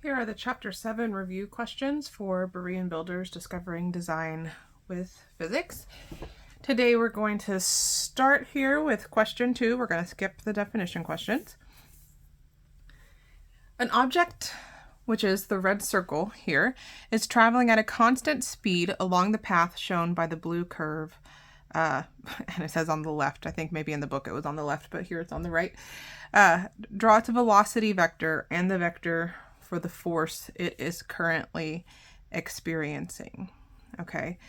Here are the Chapter 7 review questions for Berean Builders Discovering Design with Physics. Today we're going to start here with question 2. We're going to skip the definition questions. An object, which is the red circle here, is traveling at a constant speed along the path shown by the blue curve. And it says on the left. I think maybe in the book it was on the left, but here it's on the right. Draw its velocity vector and the vector for the force it is currently experiencing. Okay,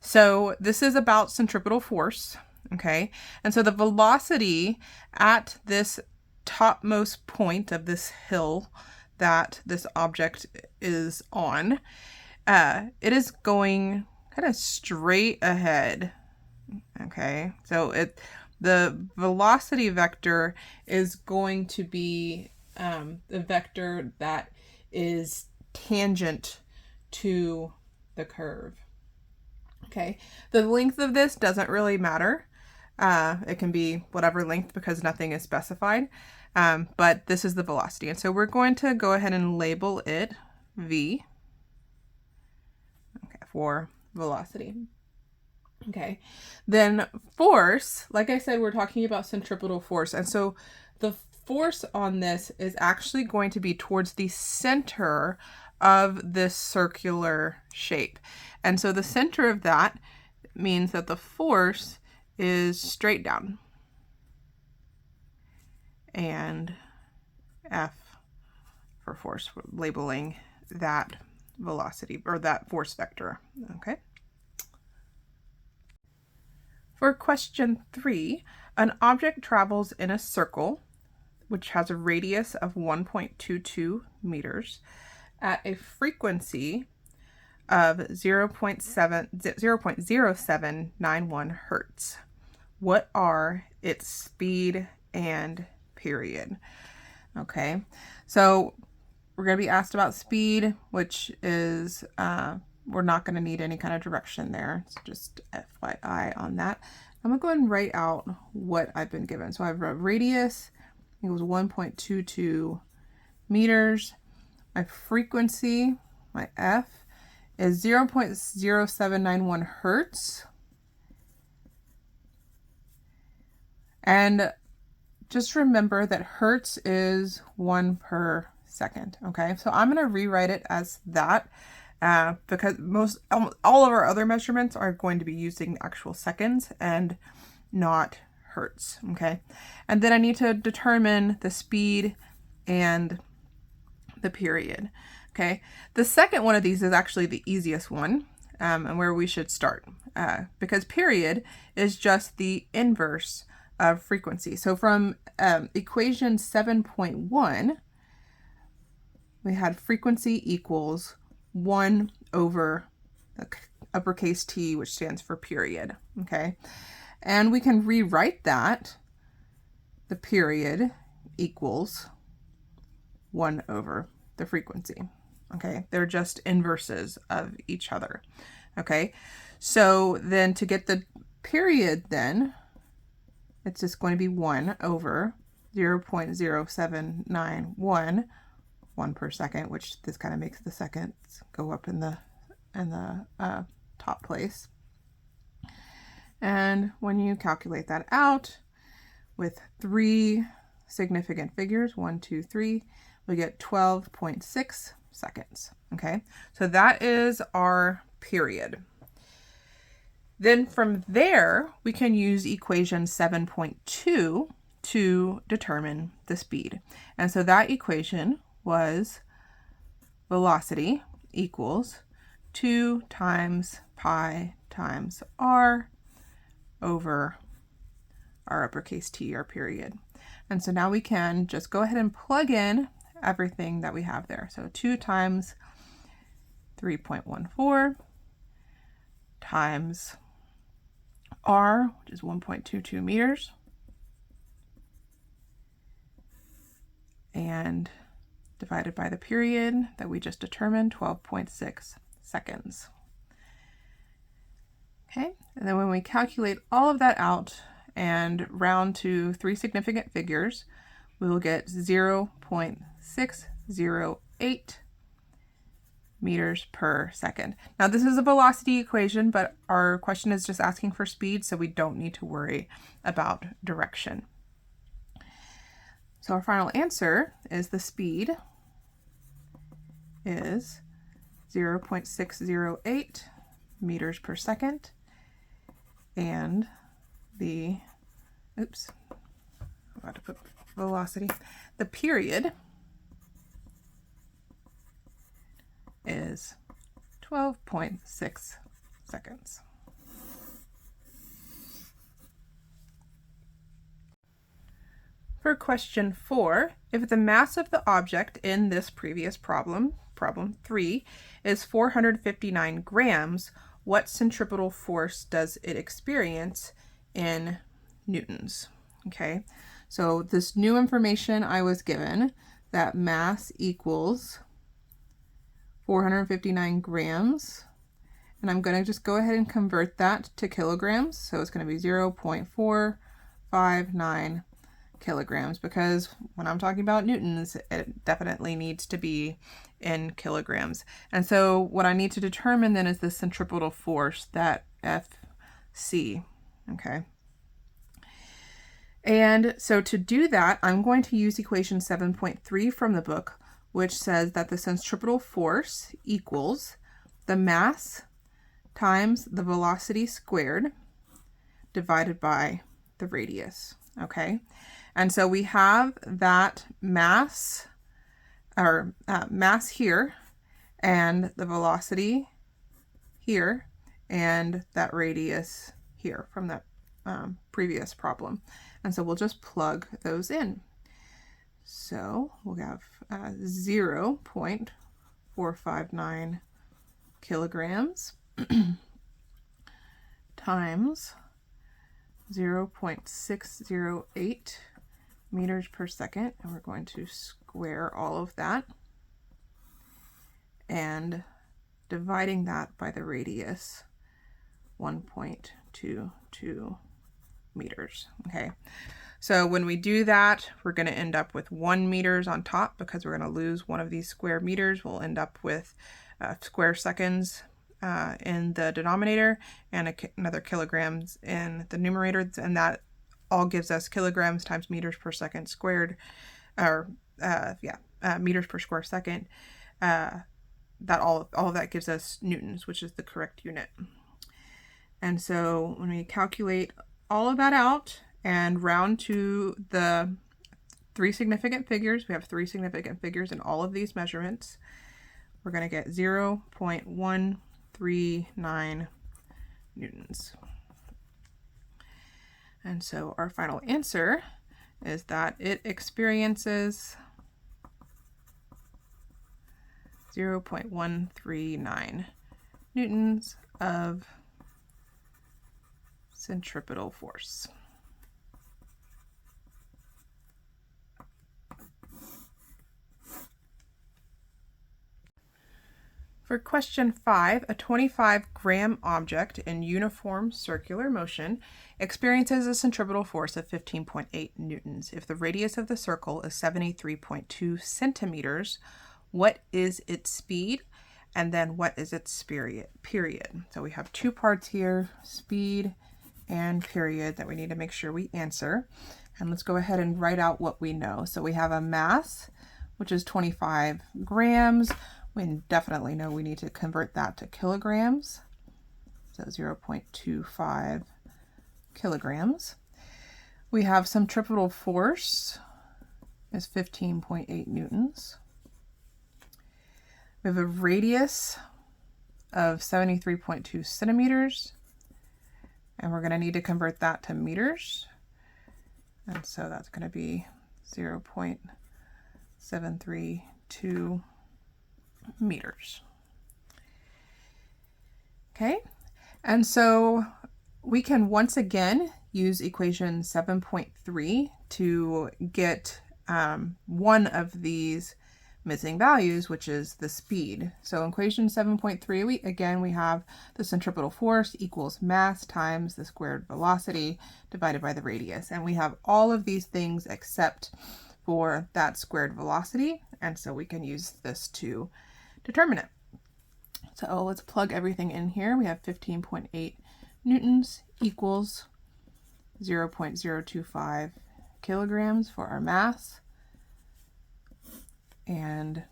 so this is about centripetal force. Okay, and so the velocity at this topmost point of this hill that this object is on, it is going kind of straight ahead. Okay, so the velocity vector is going to be the vector that is tangent to the curve. Okay, the length of this doesn't really matter. It can be whatever length because nothing is specified, but this is the velocity. And so we're going to go ahead and label it V, okay, for velocity. Okay, then force, like I said, we're talking about centripetal force. And so the force on this is actually going to be towards the center of this circular shape. And so the center of that means that the force is straight down. And F for force, we're labeling that velocity or that force vector. Okay. For question 3, an object travels in a circle which has a radius of 1.22 meters at a frequency of 0.0791 hertz. What are its speed and period? Okay, so we're going to be asked about speed, which is, we're not going to need any kind of direction there. It's just FYI on that. I'm going to go ahead and write out what I've been given. So I have a radius equals 1.22 meters. My frequency, my F, is 0.0791 hertz. And just remember that hertz is 1 per second. Okay, so I'm going to rewrite it as that because all of our other measurements are going to be using actual seconds and not hertz. Okay, and then I need to determine the speed and the period. Okay, the second one of these is actually the easiest one, and where we should start, because period is just the inverse of frequency. So from equation 7.1, we had frequency equals 1 over uppercase T, which stands for period. Okay, and we can rewrite that, the period equals 1 over the frequency. Okay, they're just inverses of each other. Okay, so then to get the period, then it's just going to be 1 over 0.0791, 1 per second, which this kind of makes the seconds go up in the top place. And when you calculate that out with 3 significant figures, 1, 2, 3, we get 12.6 seconds. Okay, so that is our period. Then from there, we can use equation 7.2 to determine the speed. And so that equation was velocity equals 2 times pi times r over our uppercase T, our period. And so now we can just go ahead and plug in everything that we have there. So 2 times 3.14 times r, which is 1.22 meters, and divided by the period that we just determined, 12.6 seconds. Okay, and then when we calculate all of that out and round to 3 significant figures, we will get 0.608 meters per second. Now this is a velocity equation, but our question is just asking for speed, so we don't need to worry about direction. So our final answer is the speed is 0.608 meters per second, and the, oops, I'm about to put velocity, the period is 12.6 seconds. For question 4, if the mass of the object in this previous problem, problem 3, is 459 grams, what centripetal force does it experience in newtons? Okay, so this new information I was given, that mass equals 459 grams, and I'm going to just go ahead and convert that to kilograms. So it's going to be 0.459 kilograms, because when I'm talking about newtons, it definitely needs to be in kilograms. And so what I need to determine then is the centripetal force, that Fc. Okay. And so to do that, I'm going to use equation 7.3 from the book, which says that the centripetal force equals the mass times the velocity squared divided by the radius. Okay, and so we have that mass, or mass here, and the velocity here, and that radius here from that previous problem. And so we'll just plug those in. So we'll have 0.459 kilograms times 0.608 meters per second, and we're going to square all of that, and dividing that by the radius, 1.22 meters. Okay, so when we do that, we're going to end up with 1 meters on top, because we're going to lose one of these square meters. We'll end up with square seconds in the denominator, and another kilograms in the numerator, and that all gives us kilograms times meters per second squared, or meters per square second. That all of that gives us newtons, which is the correct unit. And so when we calculate all of that out and round to the 3 significant figures, we have 3 significant figures in all of these measurements, we're going to get 0.139 newtons. And so our final answer is that it experiences 0.139 newtons of centripetal force. For question 5, a 25-gram object in uniform circular motion experiences a centripetal force of 15.8 newtons. If the radius of the circle is 73.2 centimeters, what is its speed? And then what is its period? So we have 2 parts here, speed and period, that we need to make sure we answer. And let's go ahead and write out what we know. So we have a mass, which is 25 grams. We definitely know we need to convert that to kilograms. So 0.25 kilograms. We have centripetal force is 15.8 newtons. We have a radius of 73.2 centimeters, and we're going to need to convert that to meters. And so that's going to be 0.732 meters. Okay, and so we can once again use equation 7.3 to get one of these missing values, which is the speed. So in equation 7.3, we have the centripetal force equals mass times the squared velocity divided by the radius. And we have all of these things except for that squared velocity, and so we can use this to determine it. So let's plug everything in here. We have 15.8 newtons equals 0.025 kilograms for our mass and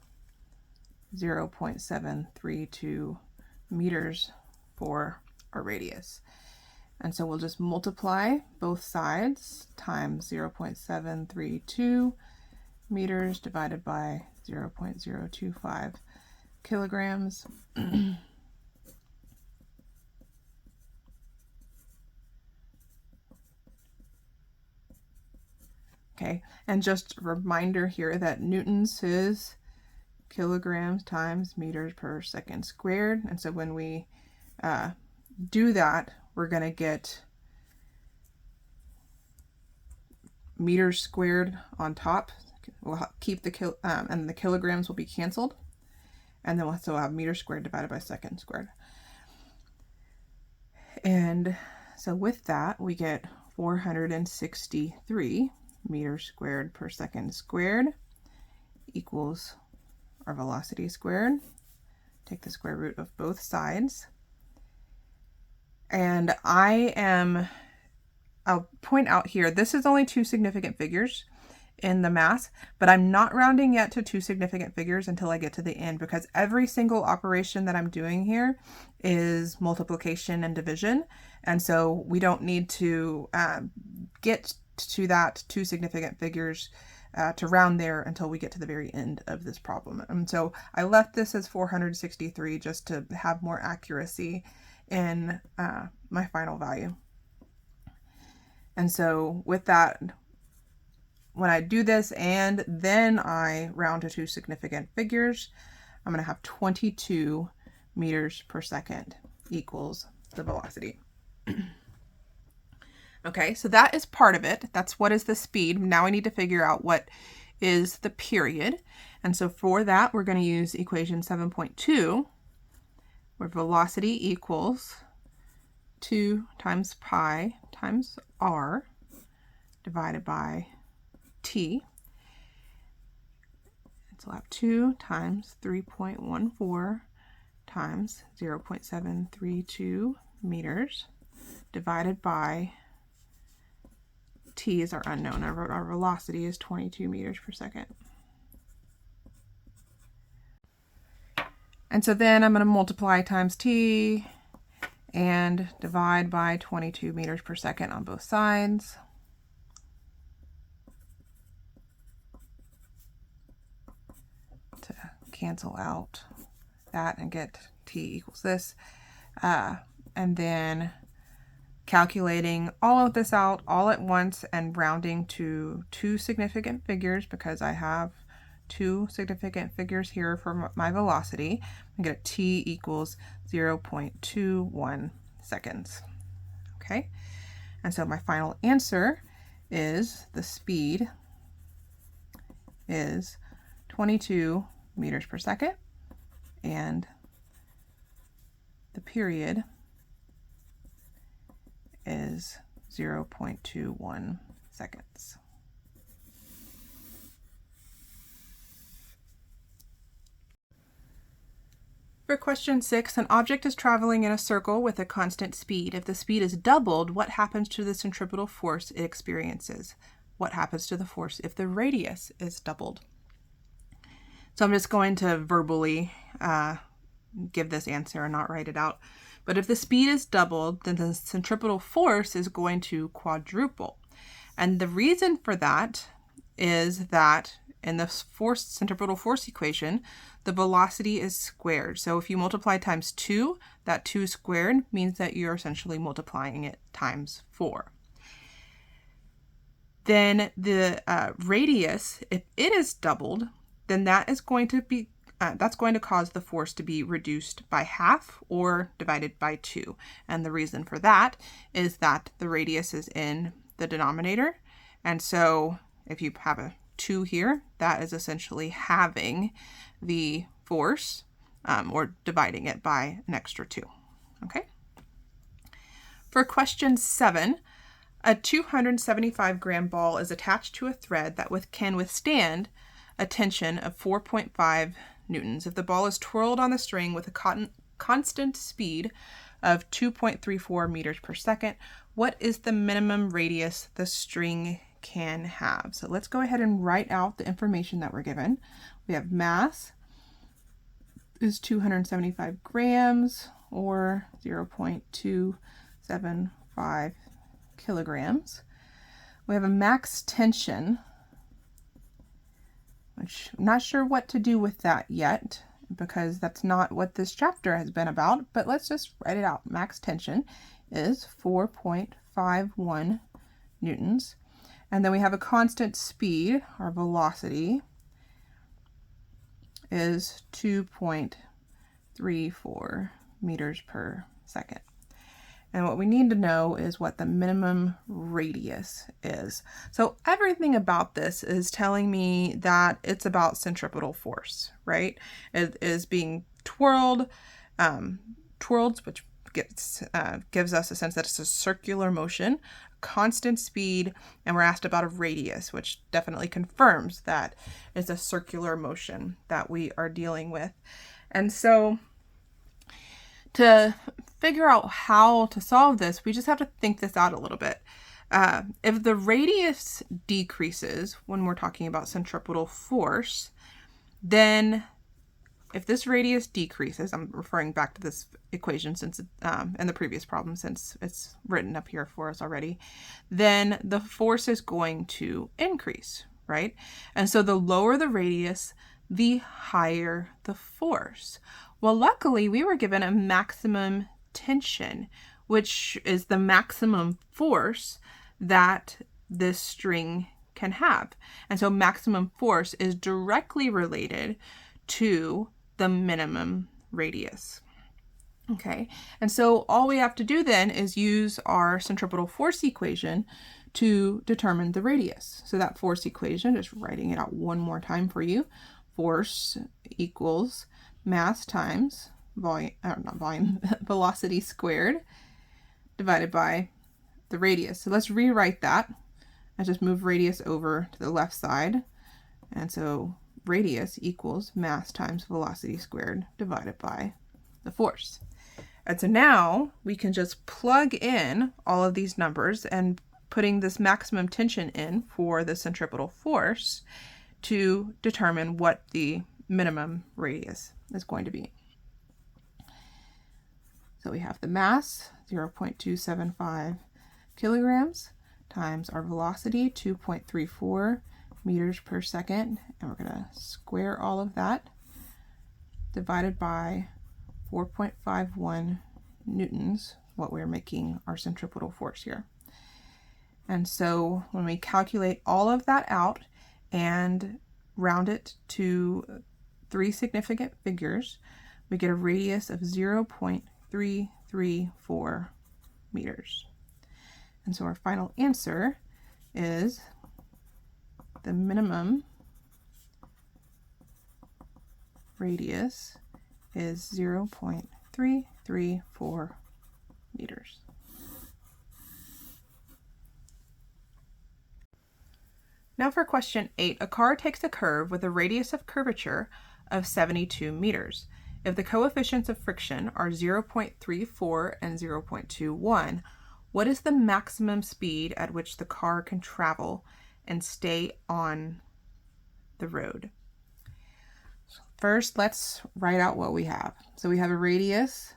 0.732 meters for our radius. And so we'll just multiply both sides times 0.732 meters divided by 0.025 kilograms. Okay, and just a reminder here that newtons is kilograms times meters per second squared. And so when we do that, we're going to get meters squared on top. We'll keep the and the kilograms will be canceled. And then we'll still have meters squared divided by second squared. And so with that, we get 463 meters squared per second squared equals our velocity squared. Take the square root of both sides. And I'll point out here, this is only two significant figures in the mass, but I'm not rounding yet to two significant figures until I get to the end, because every single operation that I'm doing here is multiplication and division. And so we don't need to get to that two significant figures to round there until we get to the very end of this problem. And so I left this as 463 just to have more accuracy in my final value. And so with that, when I do this and then I round to two significant figures, I'm going to have 22 meters per second equals the velocity. Okay, so that is part of it. That's what is the speed. Now we need to figure out what is the period. And so for that, we're going to use equation 7.2, where velocity equals 2 times pi times r divided by t. So we'll have 2 times 3.14 times 0.732 meters divided by t is our unknown. Our velocity is 22 meters per second. And so then I'm going to multiply times t and divide by 22 meters per second on both sides. To cancel out that and get t equals this. And then calculating all of this out all at once and rounding to two significant figures, because I have two significant figures here for my velocity. I get t equals 0.21 seconds. Okay, and so my final answer is the speed is 22 meters per second and the period is 0.21 seconds. For question 6, an object is traveling in a circle with a constant speed. If the speed is doubled, what happens to the centripetal force it experiences? What happens to the force if the radius is doubled? So I'm just going to verbally give this answer and not write it out. But if the speed is doubled, then the centripetal force is going to quadruple. And the reason for that is that in the centripetal force equation, the velocity is squared. So if you multiply times 2, that 2 squared means that you're essentially multiplying it times 4. Then the radius, if it is doubled, then that is going to be that's going to cause the force to be reduced by half or divided by 2. And the reason for that is that the radius is in the denominator. And so if you have a 2 here, that is essentially halving the force or dividing it by an extra 2. Okay. For question 7, a 275-gram ball is attached to a thread that can withstand a tension of 4.5 newtons. If the ball is twirled on the string with a cotton constant speed of 2.34 meters per second, what is the minimum radius the string can have? So let's go ahead and write out the information that we're given. We have mass is 275 grams or 0.275 kilograms. We have a max tension, which I'm not sure what to do with that yet because that's not what this chapter has been about, but let's just write it out. Max tension is 4.51 newtons. And then we have a constant speed, our velocity is 2.34 meters per second. And what we need to know is what the minimum radius is. So everything about this is telling me that it's about centripetal force, right? It is being twirled, which gives us a sense that it's a circular motion, constant speed, and we're asked about a radius, which definitely confirms that it's a circular motion that we are dealing with. And so to figure out how to solve this, we just have to think this out a little bit. If the radius decreases when we're talking about centripetal force, then if this radius decreases, I'm referring back to this equation since in the previous problem, since it's written up here for us already, then the force is going to increase, right? And so the lower the radius, the higher the force. Well, luckily we were given a maximum tension, which is the maximum force that this string can have. And so maximum force is directly related to the minimum radius. Okay, and so all we have to do then is use our centripetal force equation to determine the radius. So that force equation, just writing it out one more time for you, force equals mass times velocity squared divided by the radius. So let's rewrite that. I just move radius over to the left side. And so radius equals mass times velocity squared divided by the force. And so now we can just plug in all of these numbers and putting this maximum tension in for the centripetal force to determine what the minimum radius is going to be. So we have the mass, 0.275 kilograms, times our velocity, 2.34 meters per second, and we're going to square all of that, divided by 4.51 newtons, what we're making our centripetal force here. And so when we calculate all of that out and round it to 3 significant figures, we get a radius of 0.334 meters. And so our final answer is the minimum radius is 0.334 meters. Now for question 8, a car takes a curve with a radius of curvature of 72 meters. If the coefficients of friction are 0.34 and 0.21, what is the maximum speed at which the car can travel and stay on the road? First, let's write out what we have. So we have a radius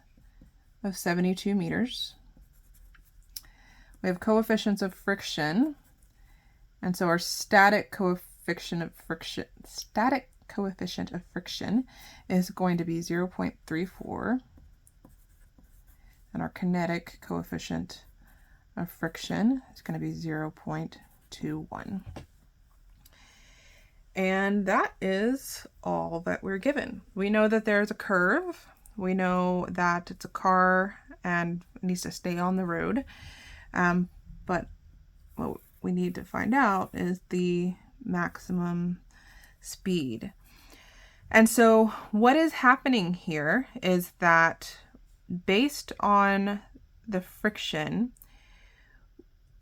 of 72 meters. We have coefficients of friction. And so our static coefficient of friction is going to be 0.34. And our kinetic coefficient of friction is going to be 0.21. And that is all that we're given. We know that there's a curve. We know that it's a car and it needs to stay on the road. But what we need to find out is the maximum speed. And so what is happening here is that based on the friction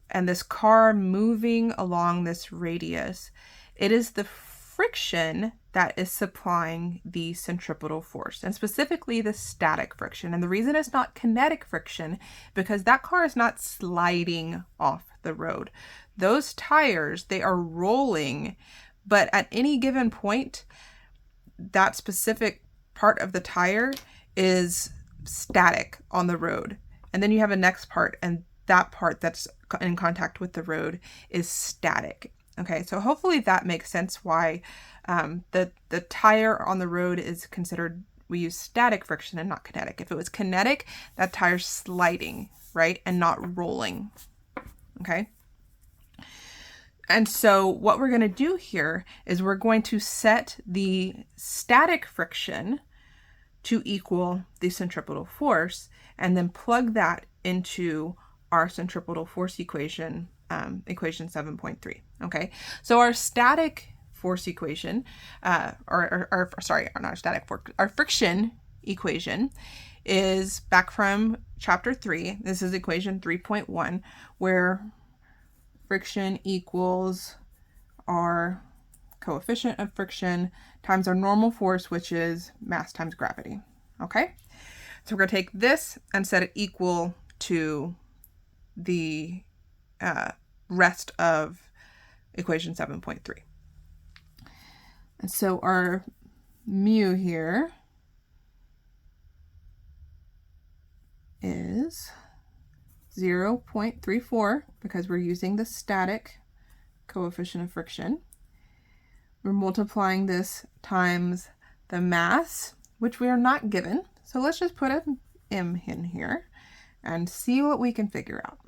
and this car moving along this radius, it is the friction that is supplying the centripetal force, and specifically the static friction. And the reason it's not kinetic friction, because that car is not sliding off the road. Those tires, they are rolling, but at any given point, that specific part of the tire is static on the road. And then you have a next part, and that part that's in contact with the road is static. Okay, so hopefully that makes sense why the tire on the road is considered, we use static friction and not kinetic. If it was kinetic, that tire's sliding, right, and not rolling. Okay. And so what we're going to do here is we're going to set the static friction to equal the centripetal force, and then plug that into our centripetal force equation, equation 7.3. Okay, so our static force equation, our friction equation is back from chapter 3. This is equation 3.1, where friction equals our coefficient of friction times our normal force, which is mass times gravity. Okay, so we're going to take this and set it equal to the rest of equation 7.3. And so our mu here is 0.34 because we're using the static coefficient of friction. We're multiplying this times the mass, which we are not given. So let's just put an m in here and see what we can figure out.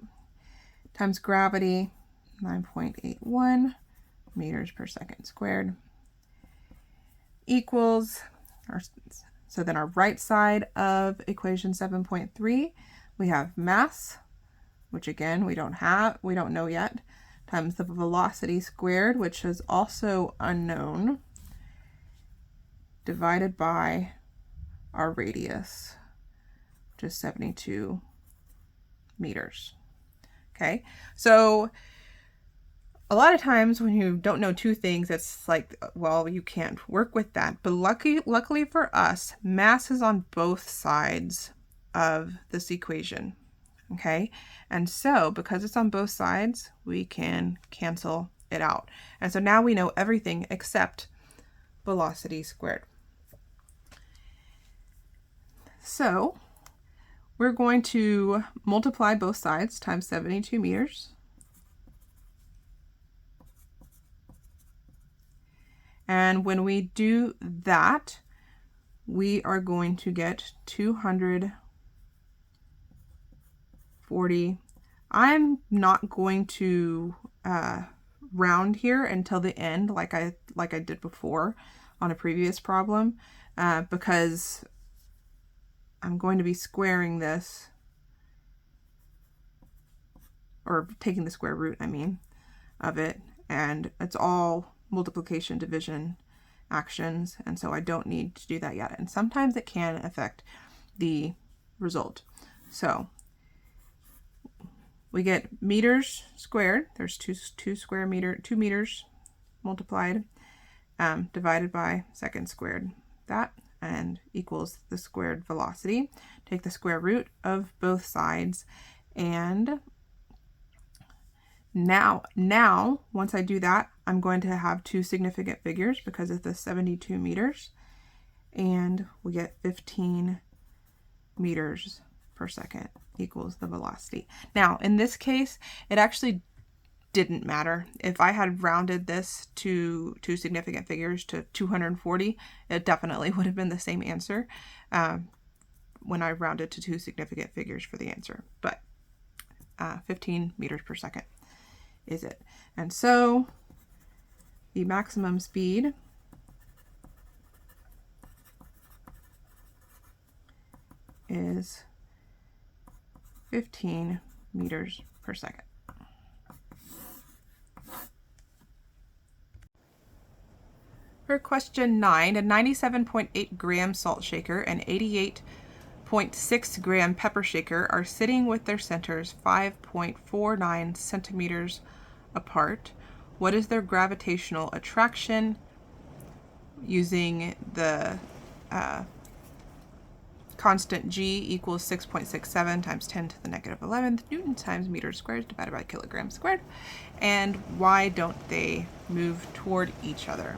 Times gravity, 9.81 meters per second squared, equals, so then our right side of equation 7.3, we have mass, which again, we don't know yet, times the velocity squared, which is also unknown, divided by our radius, which is 72 meters. Okay, so a lot of times when you don't know two things, it's like, well, you can't work with that. But luckily for us, mass is on both sides of this equation. Okay, and so because it's on both sides, we can cancel it out. And so now we know everything except velocity squared. So we're going to multiply both sides times 72 meters. And when we do that, we are going to get 240. I'm not going to round here until the end like I did before on a previous problem, because I'm going to be squaring this, or taking the square root, of it, and it's all multiplication division actions, and so I don't need to do that yet. And sometimes it can affect the result. So we get meters squared. There's 2 meters multiplied, divided by seconds squared, that, and equals the squared velocity. Take the square root of both sides, and now once I do that, I'm going to have two significant figures because of the 72 meters, and we get 15 meters per second equals the velocity. Now, in this case, it actually didn't matter. If I had rounded this to two significant figures to 240, it definitely would have been the same answer when I rounded to two significant figures for the answer. But 15 meters per second is it. And so the maximum speed is 15 meters per second. For question 9, a 97.8 gram salt shaker and 88.6 gram pepper shaker are sitting with their centers 5.49 centimeters apart. What is their gravitational attraction using the constant G equals 6.67 times 10 to the negative 11th newtons times meters squared divided by kilograms squared. And why don't they move toward each other?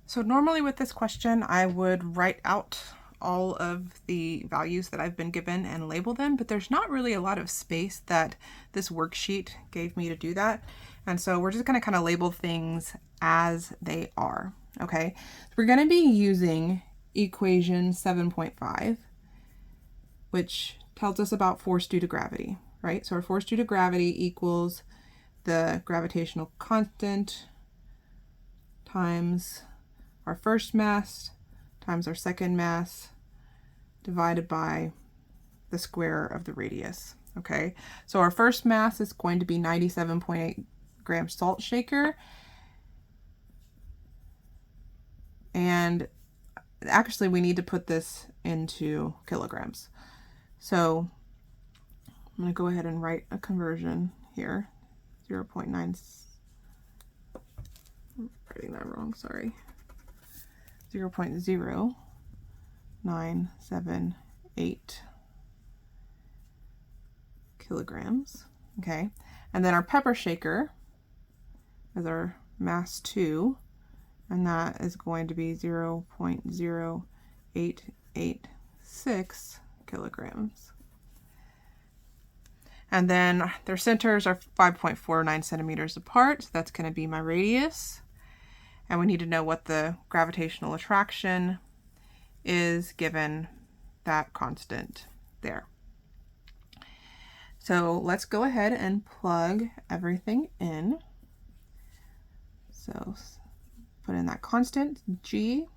So normally with this question, I would write out all of the values that I've been given and label them, but there's not really a lot of space that this worksheet gave me to do that. And so we're just going to kind of label things as they are. Okay, so we're going to be using equation 7.5, which tells us about force due to gravity, right? So our force due to gravity equals the gravitational constant times our first mass times our second mass divided by the square of the radius. Okay, so our first mass is going to be 97.8 gram salt shaker. And actually we need to put this into kilograms. So I'm going to go ahead and write a conversion here. 0.9, I'm writing that wrong, sorry. 0.0978 kilograms. Okay, and then our pepper shaker is our mass 2, and that is going to be 0.0886 kilograms. And then their centers are 5.49 centimeters apart. So that's going to be my radius. And we need to know what the gravitational attraction is given that constant there. So let's go ahead and plug everything in. So put in that constant G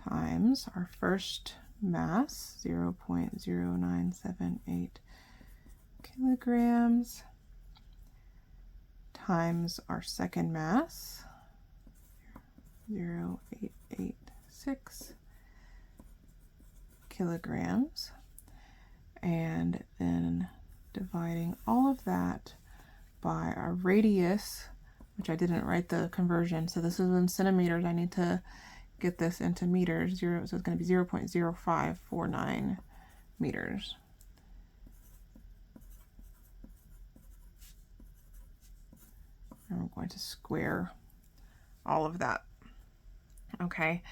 times our first mass, 0.0978 kilograms, times our second mass, 0.0886 kilograms, and then dividing all of that by our radius, which I didn't write the conversion, so this is in centimeters. I need to get this into meters. So it's going to be 0.0549 meters. And we're going to square all of that. Okay,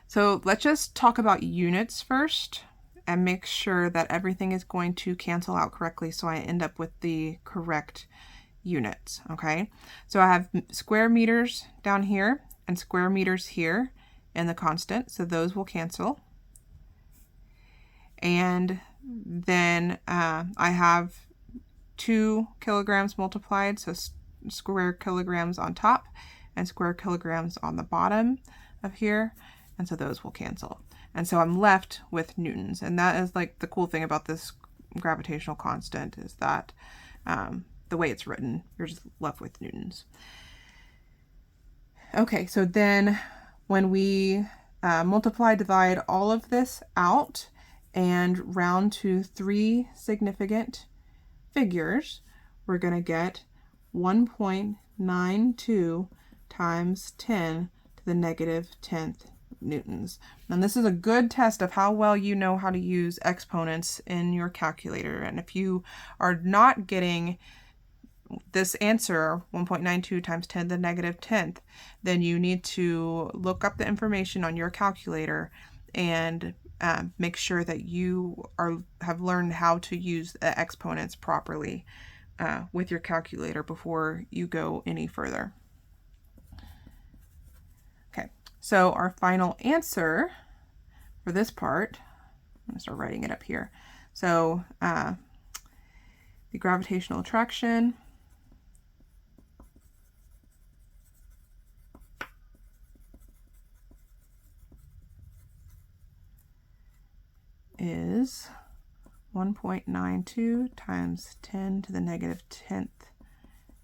so let's just talk about units first and make sure that everything is going to cancel out correctly so I end up with the correct units. Okay, so I have square meters down here and square meters here in the constant, so those will cancel. And then I have 2 kilograms multiplied, so square kilograms on top and square kilograms on the bottom of here, and so those will cancel. And so I'm left with newtons, and that is like the cool thing about this gravitational constant is that the way it's written, you're just left with newtons. Okay, so then when we divide all of this out and round to 3 significant figures, we're going to get 1.92 times 10 to the negative 10th newtons. And this is a good test of how well you know how to use exponents in your calculator. And if you are not getting this answer, 1.92 times 10 to the negative 10th, then you need to look up the information on your calculator and make sure that you have learned how to use the exponents properly with your calculator before you go any further. Okay, so our final answer for this part, I'm going to start writing it up here. So the gravitational attraction is 1.92 times 10 to the negative 10th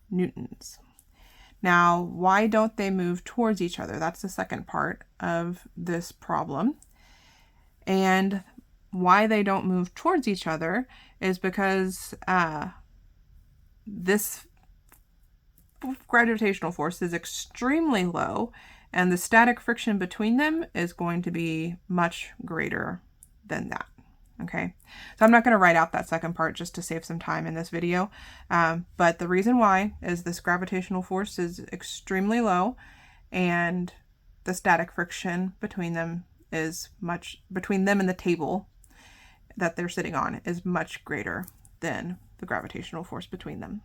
newtons. Now, why don't they move towards each other? That's the second part of this problem. And why they don't move towards each other is because this gravitational force is extremely low, and the static friction between them is going to be much greater than that. Okay, so I'm not going to write out that second part just to save some time in this video, but the reason why is this gravitational force is extremely low, and the static friction between them is between them and the table that they're sitting on is much greater than the gravitational force between them.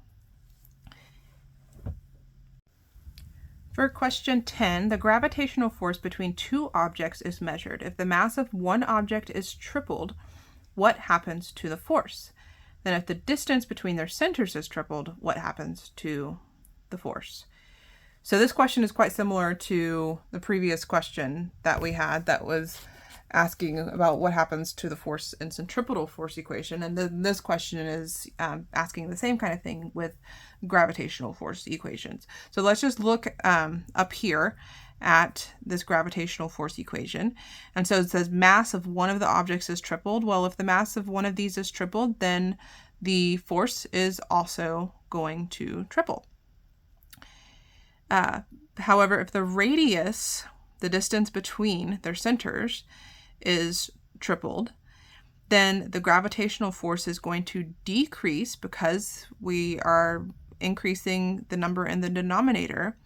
For question 10, the gravitational force between two objects is measured. If the mass of one object is tripled, what happens to the force? Then if the distance between their centers is tripled, what happens to the force? So this question is quite similar to the previous question that we had that was asking about what happens to the force in centripetal force equation. And then this question is asking the same kind of thing with gravitational force equations. So let's just look up here at this gravitational force equation. And so it says mass of one of the objects is tripled. Well, if the mass of one of these is tripled, then the force is also going to triple. However, if the radius, the distance between their centers, is tripled, then the gravitational force is going to decrease because we are increasing the number in the denominator,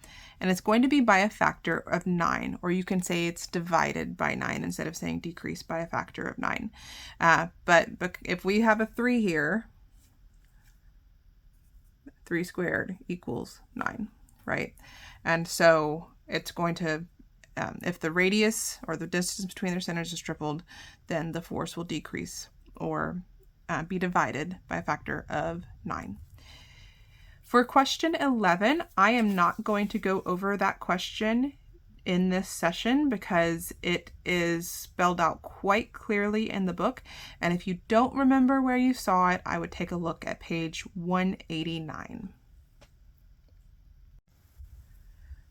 and it's going to be by a factor of 9, or you can say it's divided by 9 instead of saying decrease by a factor of 9. But if we have a 3 here, 3 squared equals 9, right? And so it's going to if the radius or the distance between their centers is tripled, then the force will decrease or be divided by a factor of 9. For question 11, I am not going to go over that question in this session because it is spelled out quite clearly in the book. And if you don't remember where you saw it, I would take a look at page 189.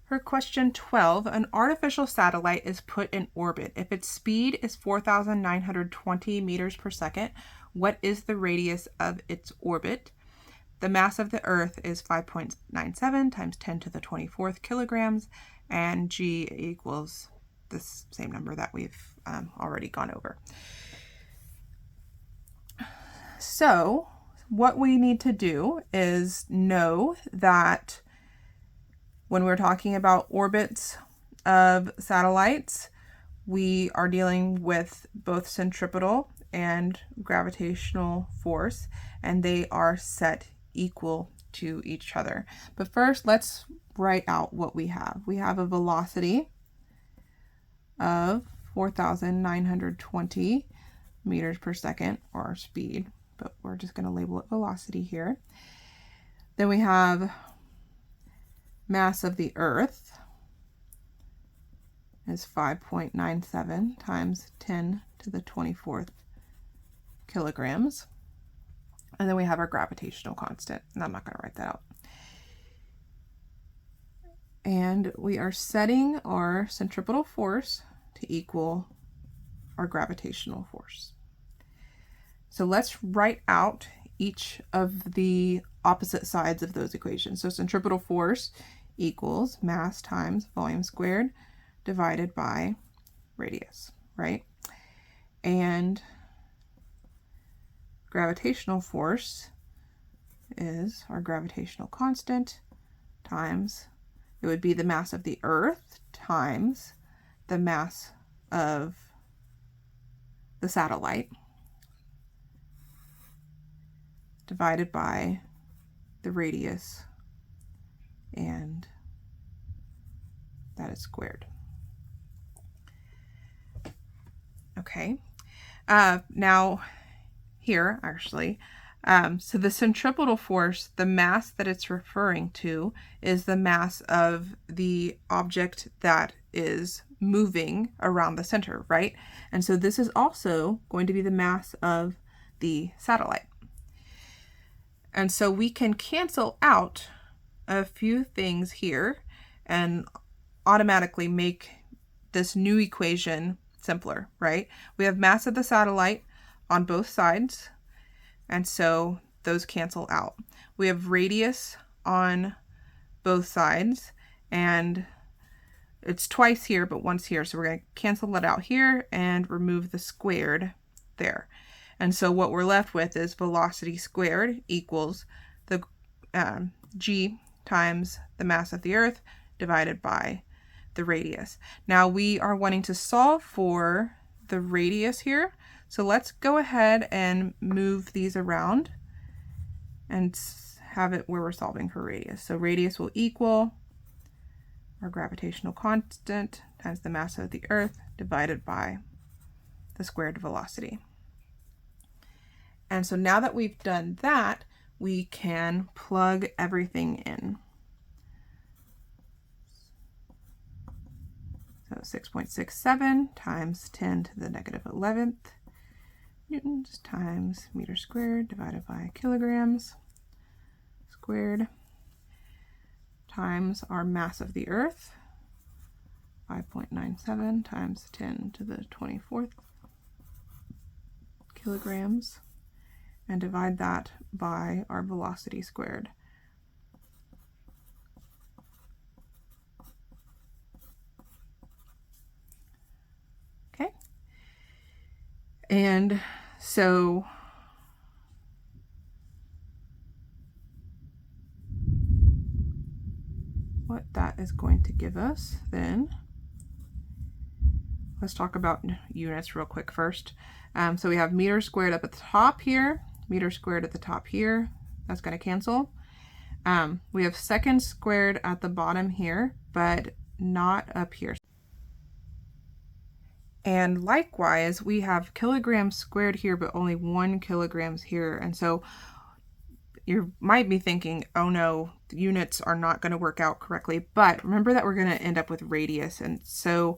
For question 12, an artificial satellite is put in orbit. If its speed is 4,920 meters per second, what is the radius of its orbit? The mass of the Earth is 5.97 times 10 to the 24th kilograms, and G equals this same number that we've already gone over. So what we need to do is know that when we're talking about orbits of satellites, we are dealing with both centripetal and gravitational force, and they are set equal to each other. But first, let's write out what we have. We have a velocity of 4,920 meters per second, or speed, but we're just going to label it velocity here. Then we have mass of the Earth is 5.97 times 10 to the 24th kilograms. And then we have our gravitational constant, and I'm not going to write that out. And we are setting our centripetal force to equal our gravitational force. So let's write out each of the opposite sides of those equations. So centripetal force equals mass times volume squared divided by radius, right? And gravitational force is our gravitational constant times, it would be the mass of the Earth times the mass of the satellite divided by the radius, and that is squared. Okay, now here actually, so the centripetal force, the mass that it's referring to is the mass of the object that is moving around the center, right? And so this is also going to be the mass of the satellite. And so we can cancel out a few things here and automatically make this new equation simpler, right? We have mass of the satellite on both sides, and so those cancel out. We have radius on both sides, and it's twice here, but once here. So we're going to cancel that out here and remove the squared there. And so what we're left with is velocity squared equals the g times the mass of the Earth divided by the radius. Now we are wanting to solve for the radius here. So let's go ahead and move these around and have it where we're solving for radius. So radius will equal our gravitational constant times the mass of the Earth divided by the squared velocity. And so now that we've done that, we can plug everything in. So 6.67 times 10 to the negative 11th newtons times meter squared divided by kilograms squared times our mass of the Earth, 5.97 times 10 to the 24th kilograms, and divide that by our velocity squared. Okay. And so what that is going to give us then, let's talk about units real quick first. So we have meters squared up at the top here, meters squared at the top here. That's going to cancel. We have seconds squared at the bottom here, but not up here. And likewise, we have kilograms squared here, but only 1 kilograms here. And so you might be thinking, oh no, the units are not going to work out correctly. But remember that we're going to end up with radius. And so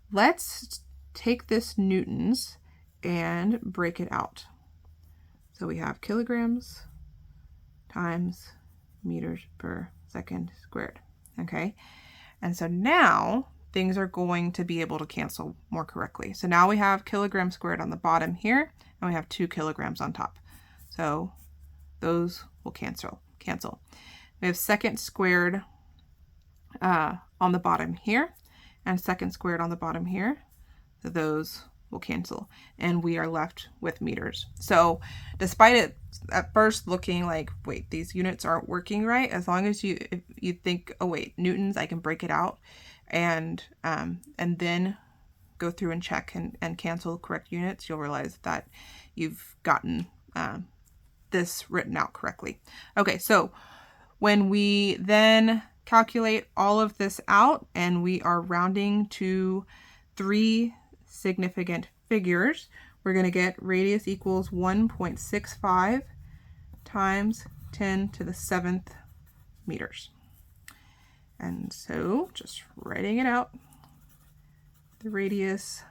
let's take this newtons and break it out. So we have kilograms times meters per second squared. Okay. And so now things are going to be able to cancel more correctly. So now we have kilograms squared on the bottom here, and we have 2 kilograms on top. So those will cancel. We have seconds squared on the bottom here, and seconds squared on the bottom here. So those will cancel, and we are left with meters. So despite it at first looking like, wait, these units aren't working right, as long as you think, oh wait, newtons, I can break it out, and then go through and check and cancel correct units, you'll realize that you've gotten this written out correctly. Okay, so when we then calculate all of this out and we are rounding to 3 significant figures, we're going to get radius equals 1.65 times 10 to the 7th meters. And so just writing it out, the radius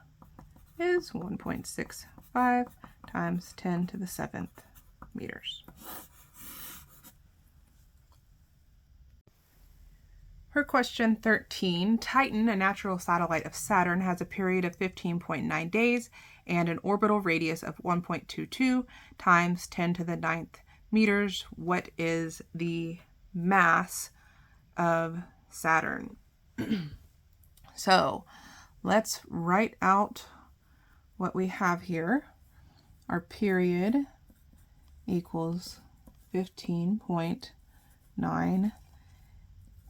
is 1.65 times 10 to the 7th meters. For question 13, Titan, a natural satellite of Saturn, has a period of 15.9 days and an orbital radius of 1.22 times 10 to the 9th meters. What is the mass of Saturn? So let's write out what we have here. Our period equals 15.9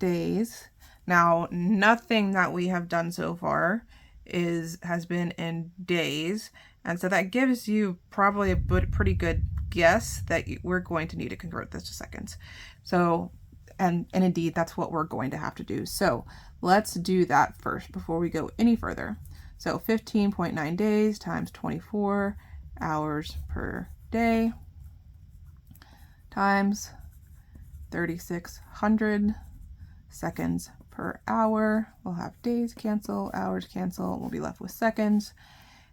days. Now, nothing that we have done so far has been in days, and so that gives you probably a pretty good guess that we're going to need to convert this to seconds. So, and indeed, that's what we're going to have to do. So let's do that first before we go any further. So 15.9 days times 24 hours per day times 3,600 seconds per hour. We'll have days cancel, hours cancel, we'll be left with seconds,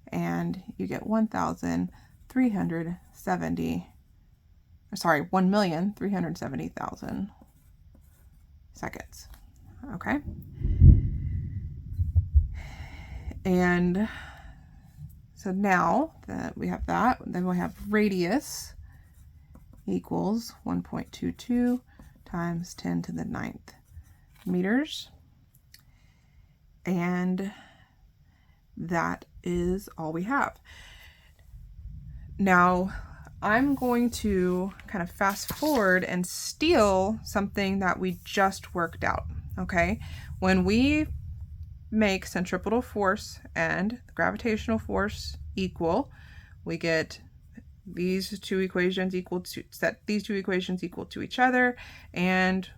and you get 1,370,000 seconds. Okay. And so now that we have that, then we'll have radius equals 1.22 times 10 to the 9th meters. And that is all we have. Now, I'm going to kind of fast forward and steal something that we just worked out, okay? When we make centripetal force and gravitational force equal, we get these two equations equal to, set these two equations equal to each other, and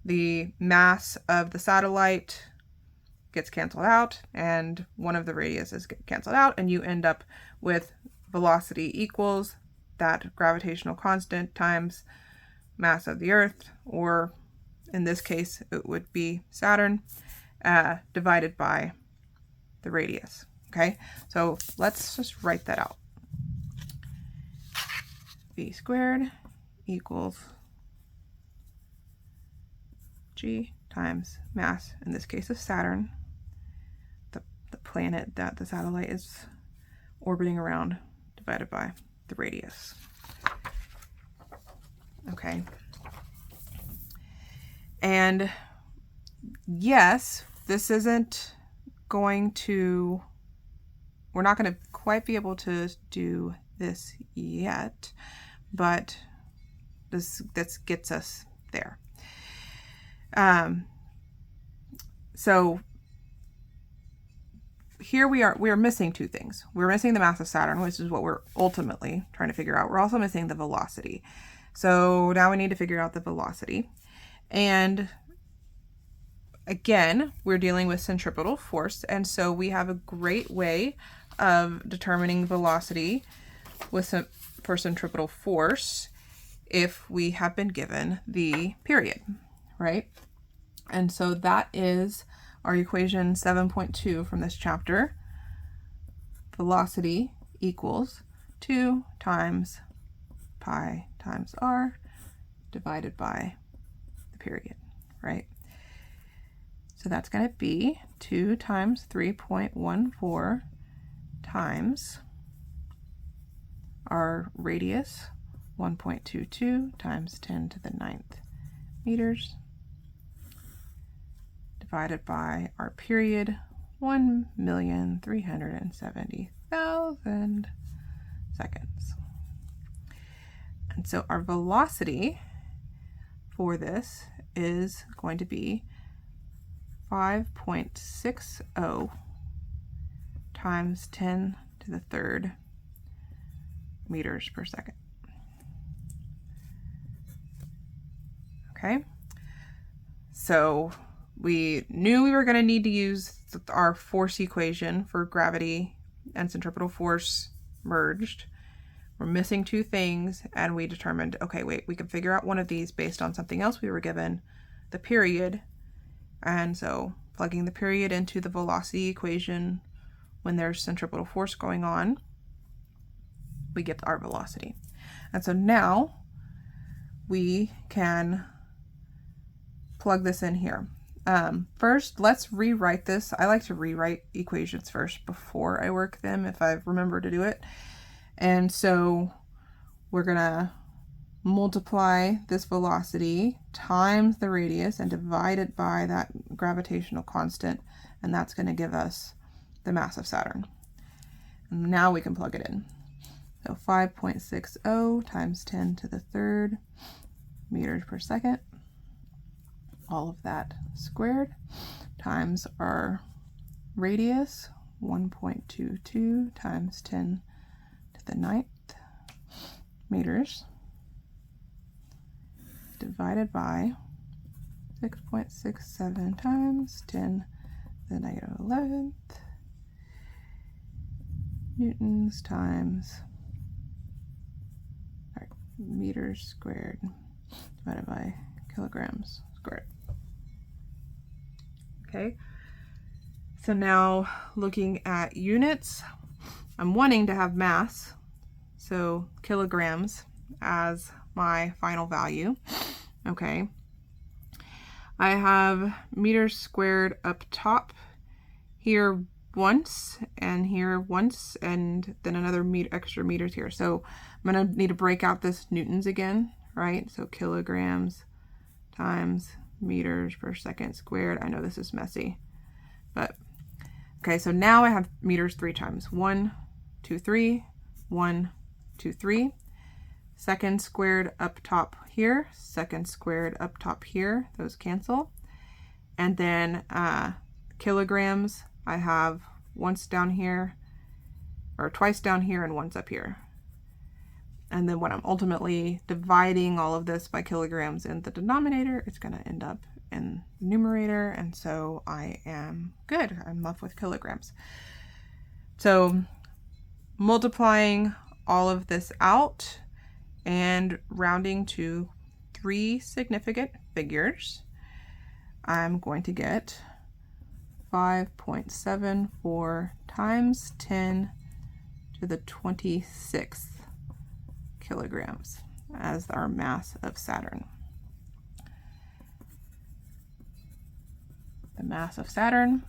the mass of the satellite gets canceled out, and one of the radiuses get canceled out, and you end up with velocity equals that gravitational constant times mass of the Earth, or in this case, it would be Saturn, divided by the radius. Okay, so let's just write that out. V squared equals G times mass, in this case of Saturn, the planet that the satellite is orbiting around, divided by the radius. Okay. And yes, this isn't going to, we're not going to quite be able to do this yet, but this gets us there. So here we are missing two things. We're missing the mass of Saturn, which is what we're ultimately trying to figure out. We're also missing the velocity. So now we need to figure out the velocity. And again, we're dealing with centripetal force. And so we have a great way of determining velocity for centripetal force if we have been given the period, right? And so that is our equation 7.2 from this chapter. Velocity equals 2 times pi times r divided by the period, right? So that's going to be 2 times 3.14 times our radius, 1.22 times 10 to the 9th meters, divided by our period, 1,370,000 seconds. And so our velocity for this is going to be 5.60 times 10 to the 3rd meters per second. Okay, so we knew we were going to need to use our force equation for gravity and centripetal force merged. We're missing two things, and we determined, okay, wait, we can figure out one of these based on something else we were given, the period. And so plugging the period into the velocity equation when there's centripetal force going on, we get our velocity. And so now we can plug this in here. First, let's rewrite this. I like to rewrite equations first before I work them if I remember to do it. And so we're gonna multiply this velocity times the radius and divide it by that gravitational constant, and that's going to give us the mass of Saturn. And now we can plug it in. So 5.60 times 10 to the 3rd meters per second, all of that squared, times our radius, 1.22 times 10 to the 9th meters, divided by 6.67 times 10 to the negative 11th newtons times meters squared divided by kilograms squared. Okay, so now looking at units, I'm wanting to have mass, so kilograms as my final value. Okay, I have meters squared up top here once and here once, and then another extra meters here. So I'm going to need to break out this newtons again, right? So kilograms times meters per second squared. I know this is messy, but okay. So now I have meters 3 times. 1, 2, 3, 1, 2, 3. Second squared up top here, second squared up top here, those cancel. And then kilograms, I have once down here, or twice down here and once up here. And then when I'm ultimately dividing all of this by kilograms in the denominator, it's going to end up in the numerator. And so I am good. I'm left with kilograms. So multiplying all of this out and rounding to 3 significant figures, I'm going to get 5.74 times 10 to the 26th kilograms as our mass of Saturn. The mass of Saturn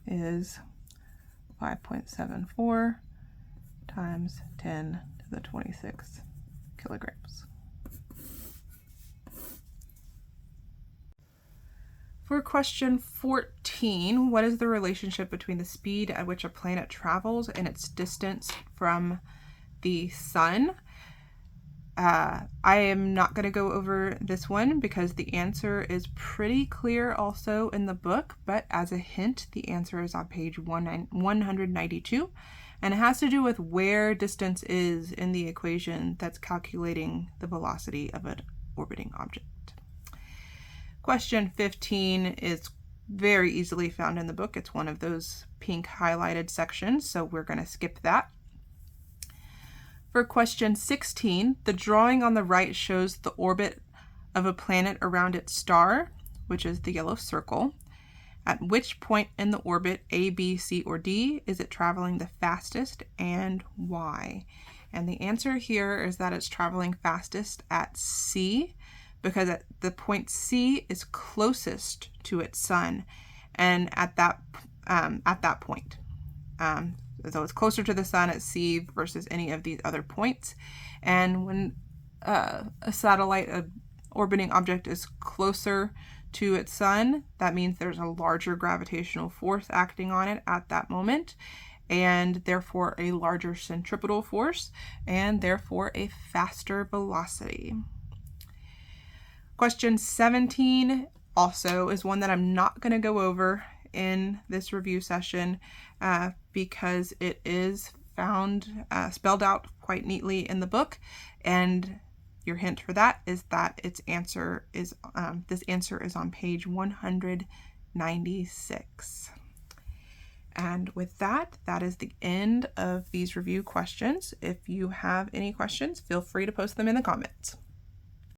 is 5.74 times 10 to the 26 kilograms. For question 14, what is the relationship between the speed at which a planet travels and its distance from the sun? I am not going to go over this one because the answer is pretty clear also in the book, but as a hint, the answer is on page 192, and it has to do with where distance is in the equation that's calculating the velocity of an orbiting object. Question 15 is very easily found in the book. It's one of those pink highlighted sections, so we're going to skip that. For question 16, the drawing on the right shows the orbit of a planet around its star, which is the yellow circle. At which point in the orbit, A, B, C, or D, is it traveling the fastest, and why? And the answer here is that it's traveling fastest at C, because at the point C is closest to its sun, and at that point. So it's closer to the sun at C versus any of these other points. And when a satellite, an orbiting object, is closer to its sun, that means there's a larger gravitational force acting on it at that moment, and therefore a larger centripetal force, and therefore a faster velocity. Question 17 also is one that I'm not going to go over in this review session because it is found spelled out quite neatly in the book, and your hint for that is that its answer is this answer is on page 196. And with that, that is the end of these review questions. If you have any questions, feel free to post them in the comments.